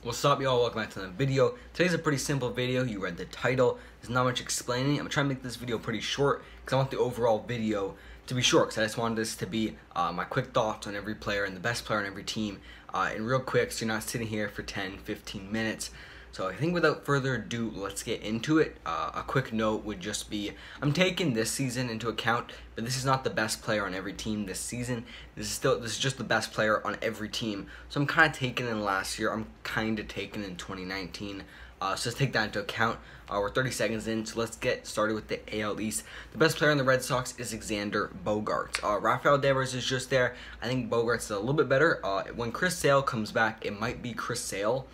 What's up, y'all? Welcome back to another video. Today's a pretty simple video. You read the title. There's not much explaining. I'm trying to make this video pretty short because I want the overall video to be short, because I just wanted this to be my quick thoughts on every player and the best player on every team and real quick, so you're not sitting here for 10-15 minutes. So I think without further ado, let's get into it. A quick note would just be, I'm taking this season into account, but this is not the best player on every team this season. This is just the best player on every team. So I'm kind of taking in last year. I'm kind of taking in 2019. So let's take that into account. We're 30 seconds in, so let's get started with the AL East. The best player on the Red Sox is Xander Bogaerts. Rafael Devers is just there. I think Bogaerts is a little bit better. When Chris Sale comes back, it might be Chris Sale.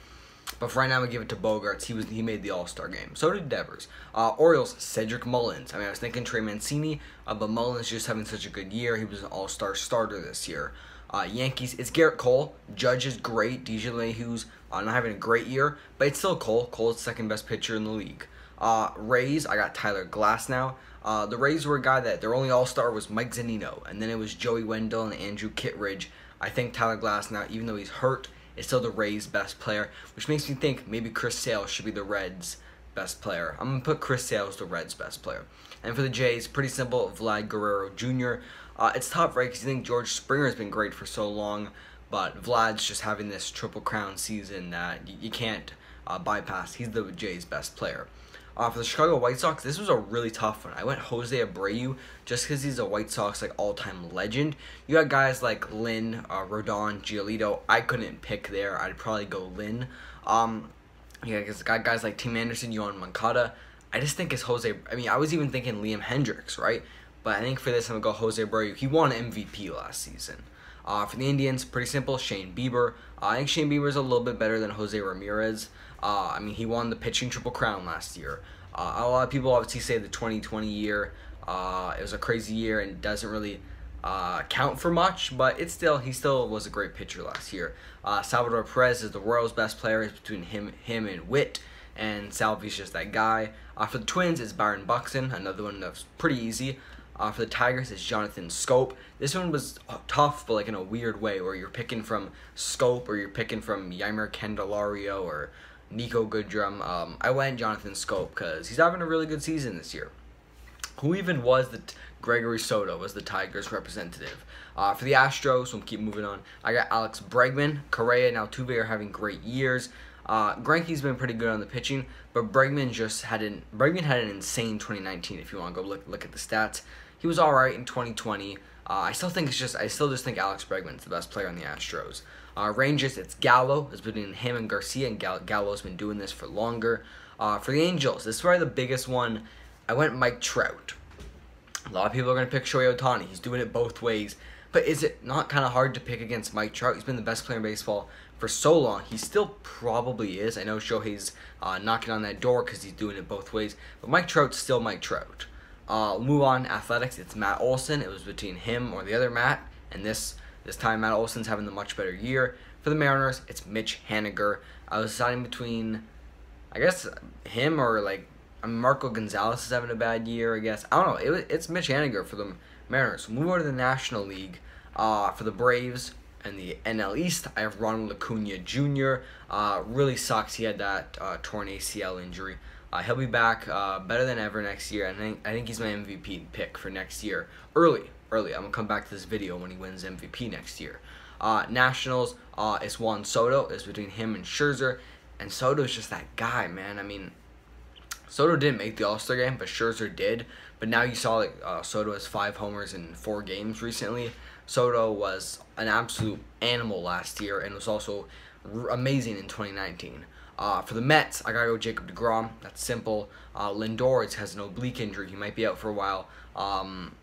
But for right now, I'm going to give it to Bogaerts. He made the All-Star game. So did Devers. Orioles, Cedric Mullins. I mean, I was thinking Trey Mancini, but Mullins just having such a good year. He was an All-Star starter this year. Yankees, it's Garrett Cole. Judge is great. DJ LeMahieu's not having a great year, but it's still Cole. Cole's the second best pitcher in the league. Rays, I got Tyler Glasnow. The Rays were a guy that their only All-Star was Mike Zunino, and then it was Joey Wendell and Andrew Kittredge. I think Tyler Glasnow, even though he's hurt, is still the Rays' best player, which makes me think maybe Chris Sale should be the Reds' best player. I'm going to put Chris Sale as the Reds' best player. And for the Jays, pretty simple, Vlad Guerrero Jr. It's tough, right, because you think George Springer has been great for so long, but Vlad's just having this Triple Crown season that you can't bypass. He's the Jays' best player. For the Chicago White Sox, this was a really tough one. I went Jose Abreu just because he's a White Sox all-time legend. You got guys like Lynn, Rodon, Giolito. I couldn't pick there. I'd probably go Lynn. Because got guys like Tim Anderson, Yohan Moncada. I just think it's Jose. I mean, I was even thinking Liam Hendricks, right? But I think for this, I'm gonna go Jose Abreu. He won MVP last season. For the Indians, pretty simple, Shane Bieber. I think Shane Bieber is a little bit better than Jose Ramirez. I mean, he won the pitching Triple Crown last year. A lot of people obviously say the 2020 year, it was a crazy year and doesn't really count for much, but he still was a great pitcher last year. Salvador Perez is the Royals' best player. It's between him and Witt, and Salvi's just that guy. For the Twins, it's Byron Buxton, another one that's pretty easy. For the Tigers, it's Jonathan Scope. This one was tough, but in a weird way, where you're picking from Scope or you're picking from Yeimer Candelario or Nico Goodrum. I went Jonathan Scope because he's having a really good season this year. Who even was Gregory Soto was the Tigers representative. For the Astros, we'll keep moving on. I got Alex Bregman. Correa and Altuve are having great years. Greinke's been pretty good on the pitching, but Bregman had an insane 2019. If you want to go look at the stats, he was all right in 2020. I still just think Alex Bregman's the best player on the Astros. Rangers, it's Gallo. It's between him and Garcia, and Gallo's been doing this for longer. For the Angels, this is probably the biggest one. I went Mike Trout. A lot of people are going to pick Shohei Ohtani. He's doing it both ways. But is it not kind of hard to pick against Mike Trout? He's been the best player in baseball for so long. He still probably is. I know Shohei's knocking on that door because he's doing it both ways. But Mike Trout's still Mike Trout. Move on, Athletics. It's Matt Olson. It was between him or the other Matt. And this time, Matt Olson's having the much better year. For the Mariners, it's Mitch Haniger. I was deciding between, I guess, him or Marco Gonzalez is having a bad year, I guess. I don't know. It's Mitch Haniger for the Mariners. Move over to the National League. For the Braves and the NL East, I have Ronald Acuna Jr. Really sucks. He had that torn ACL injury. He'll be back better than ever next year. I think he's my MVP pick for next year. Early. I'm going to come back to this video when he wins MVP next year. Nationals, it's Juan Soto. It's between him and Scherzer. And Soto's just that guy, man. I mean, Soto didn't make the All-Star game, but Scherzer did. But now you saw Soto has 5 homers in 4 games recently. Soto was an absolute animal last year and was also amazing in 2019. For the Mets, I got to go Jacob deGrom. That's simple. Lindor has an oblique injury. He might be out for a while.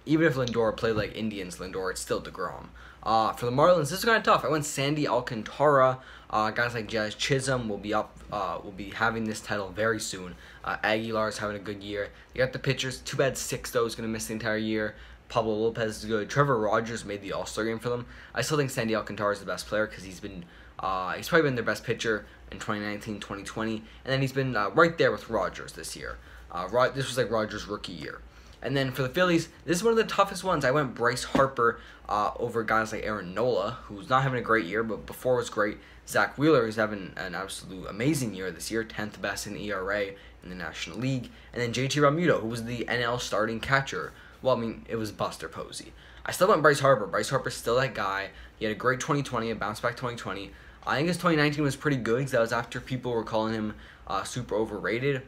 Even if Lindor played like Indians Lindor, it's still deGrom. For the Marlins, this is kind of tough. I went Sandy Alcantara. Guys like Jazz Chisholm will be having this title very soon. Aguilar's having a good year. You got the pitchers. Too bad Sixto is going to miss the entire year. Pablo Lopez is good. Trevor Rogers made the All-Star game for them. I still think Sandy Alcantara is the best player because he's probably been their best pitcher in 2019, 2020, and then he's been right there with Rogers this year. This was Rogers' rookie year. And then for the Phillies, this is one of the toughest ones. I went Bryce Harper over guys like Aaron Nola, who's not having a great year, but before was great. Zach Wheeler is having an absolute amazing year this year, 10th best in ERA in the National League. And then JT Realmuto, who was the NL starting catcher. Well, I mean, it was Buster Posey. I still went Bryce Harper. Bryce Harper's still that guy. He had a great 2020, a bounce back 2020. I think his 2019 was pretty good because that was after people were calling him super overrated.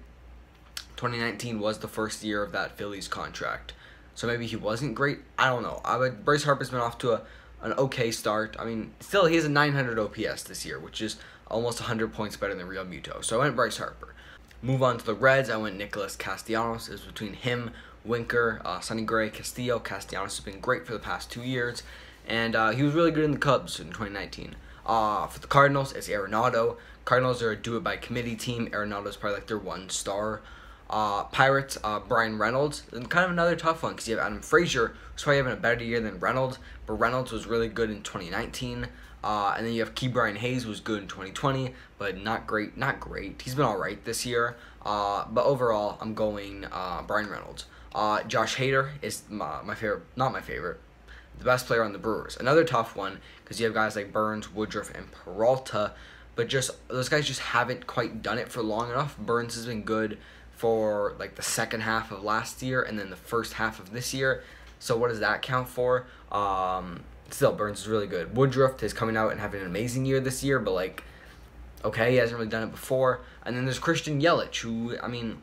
2019 was the first year of that Phillies contract. So maybe he wasn't great. I don't know. Bryce Harper's been off to an okay start. I mean, still, he has a 900 OPS this year, which is almost 100 points better than Realmuto. So I went Bryce Harper. Move on to the Reds. I went Nicholas Castellanos. It was between him, Winker, Sonny Gray, Castillo. Castellanos has been great for the past 2 years. And he was really good in the Cubs in 2019. For the Cardinals, it's Arenado. Cardinals are a do-it-by-committee team. Arenado's probably like their one star. Pirates, Brian Reynolds. And kind of another tough one because you have Adam Frazier, who's probably having a better year than Reynolds. But Reynolds was really good in 2019. And then you have Ke'Bryan Hayes, who was good in 2020, but not great. He's been all right this year. But overall, I'm going Brian Reynolds. Josh Hader is my favorite, not my favorite, the best player on the Brewers. Another tough one because you have guys like Burns, Woodruff, and Peralta, but just those guys just haven't quite done it for long enough. Burns has been good for like the second half of last year and then the first half of this year. So what does that count for? Still, Burns is really good. Woodruff is coming out and having an amazing year this year, but like, okay, he hasn't really done it before. And then there's Christian Yelich, who, I mean,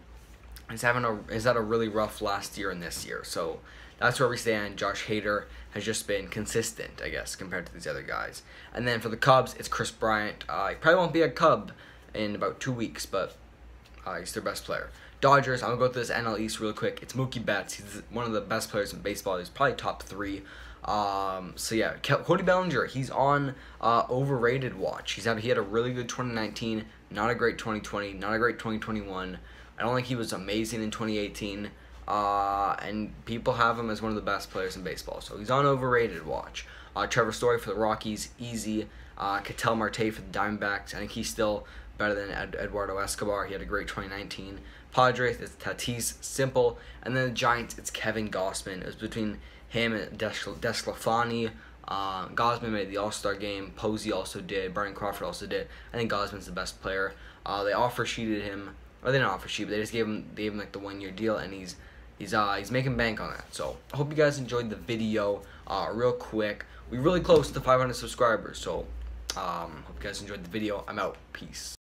is had a really rough last year and this year. So that's where we stand. Josh Hader has just been consistent, I guess, compared to these other guys. And then for the Cubs, it's Chris Bryant. He probably won't be a Cub in about 2 weeks, but he's their best player. Dodgers, I'm going to go through this NL East real quick. It's Mookie Betts. He's one of the best players in baseball. He's probably top 3. So yeah, Cody Bellinger, he's on overrated watch. He had a really good 2019, not a great 2020, not a great 2021. I don't think he was amazing in 2018. And people have him as one of the best players in baseball. So he's on overrated watch. Trevor Story for the Rockies, easy. Ketel Marte for the Diamondbacks. I think he's still better than Eduardo Escobar. He had a great 2019. Padres, it's Tatis, simple. And then the Giants, it's Kevin Gausman. It was between him and Desclafani. Gausman made the All-Star game. Posey also did. Brian Crawford also did. I think Gausman's the best player. They offer sheeted him, or they didn't offer sheet, but they just gave him like the 1-year deal, and he's making bank on that. So I hope you guys enjoyed the video. Real quick, we're really close to 500 subscribers. So hope you guys enjoyed the video. I'm out. Peace.